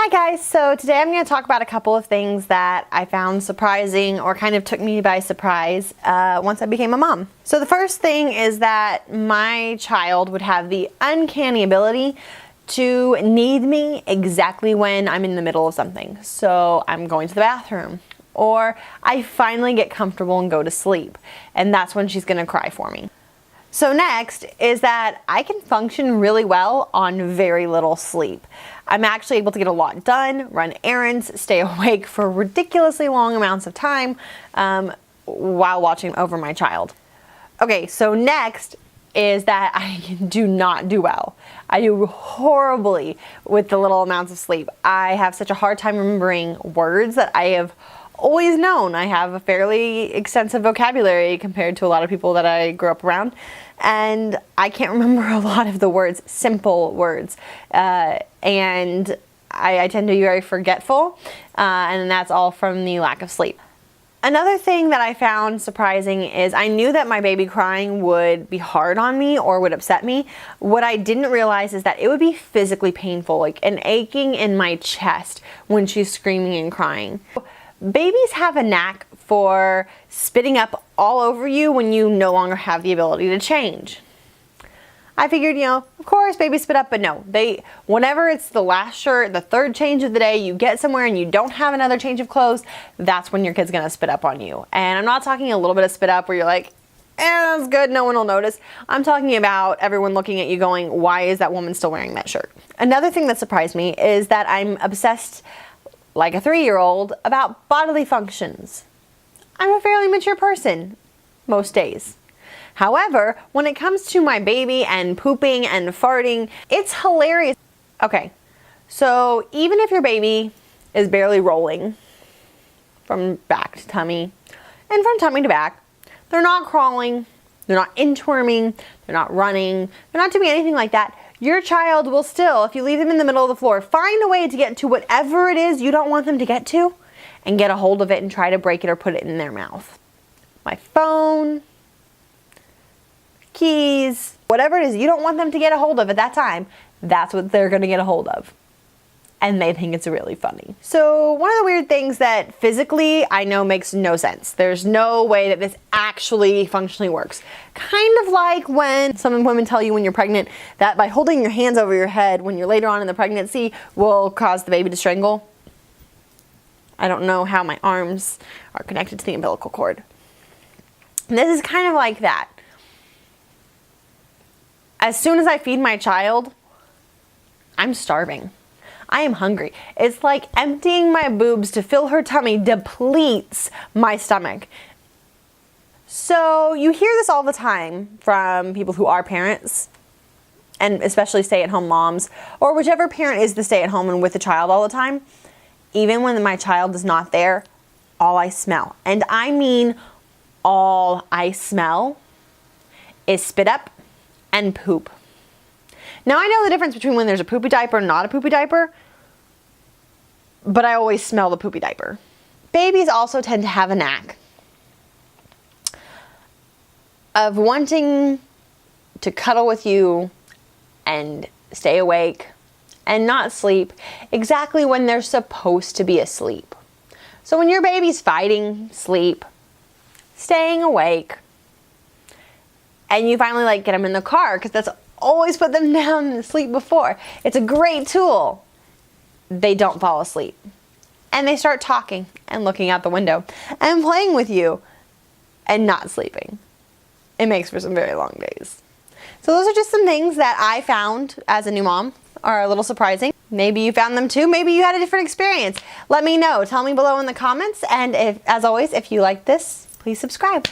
Hi guys, so today I'm going to talk about a couple of things that I found surprising or kind of took me by surprise once I became a mom. So the first thing is that my child would have the uncanny ability to need me exactly when I'm in the middle of something. So I'm going to the bathroom, or I finally get comfortable and go to sleep, and that's when she's going to cry for me. So next is that I can function really well on very little sleep. I'm actually able to get a lot done, run errands, stay awake for ridiculously long amounts of time while watching over my child. Okay, so next is that I do not do well. I do horribly with the little amounts of sleep. I have such a hard time remembering words that I have always known. I have a fairly extensive vocabulary compared to a lot of people that I grew up around, and I can't remember a lot of the words, simple words, and I tend to be very forgetful, and that's all from the lack of sleep. Another thing that I found surprising is I knew that my baby crying would be hard on me or would upset me. What I didn't realize is that it would be physically painful, like an aching in my chest when she's screaming and crying. Babies have a knack for spitting up all over you when you no longer have the ability to change. I figured, of course babies spit up, but no, whenever it's the last shirt, the third change of the day, you get somewhere and you don't have another change of clothes, that's when your kid's gonna spit up on you. And I'm not talking a little bit of spit up where you're like, that's good, no one will notice. I'm talking about everyone looking at you going, why is that woman still wearing that shirt? Another thing that surprised me is that I'm obsessed, like a 3-year-old, about bodily functions. I'm a fairly mature person most days. However, when it comes to my baby and pooping and farting, it's hilarious. Okay, so even if your baby is barely rolling from back to tummy and from tummy to back, they're not crawling, they're not inchworming, they're not running, they're not doing anything like that. Your child will still, if you leave them in the middle of the floor, find a way to get to whatever it is you don't want them to get to and get a hold of it and try to break it or put it in their mouth. My phone, keys, whatever it is you don't want them to get a hold of at that time, that's what they're going to get a hold of. And they think it's really funny. So one of the weird things that physically I know makes no sense. There's no way that this actually functionally works. Kind of like when some women tell you when you're pregnant that by holding your hands over your head when you're later on in the pregnancy will cause the baby to strangle. I don't know how my arms are connected to the umbilical cord. And this is kind of like that. As soon as I feed my child, I'm starving. I am hungry. It's like emptying my boobs to fill her tummy depletes my stomach. So you hear this all the time from people who are parents, and especially stay-at-home moms, or whichever parent is the stay-at-home and with the child all the time. Even when my child is not there, all I smell, and I mean all I smell, is spit up and poop. Now I know the difference between when there's a poopy diaper and not a poopy diaper, but I always smell the poopy diaper. Babies also tend to have a knack of wanting to cuddle with you and stay awake and not sleep exactly when they're supposed to be asleep. So when your baby's fighting sleep, staying awake, and you finally get them in the car, because that's always put them down and sleep before. It's a great tool. They don't fall asleep. And they start talking and looking out the window and playing with you and not sleeping. It makes for some very long days. So those are just some things that I found as a new mom are a little surprising. Maybe you found them too. Maybe you had a different experience. Let me know. Tell me below in the comments. And as always, if you like this, please subscribe.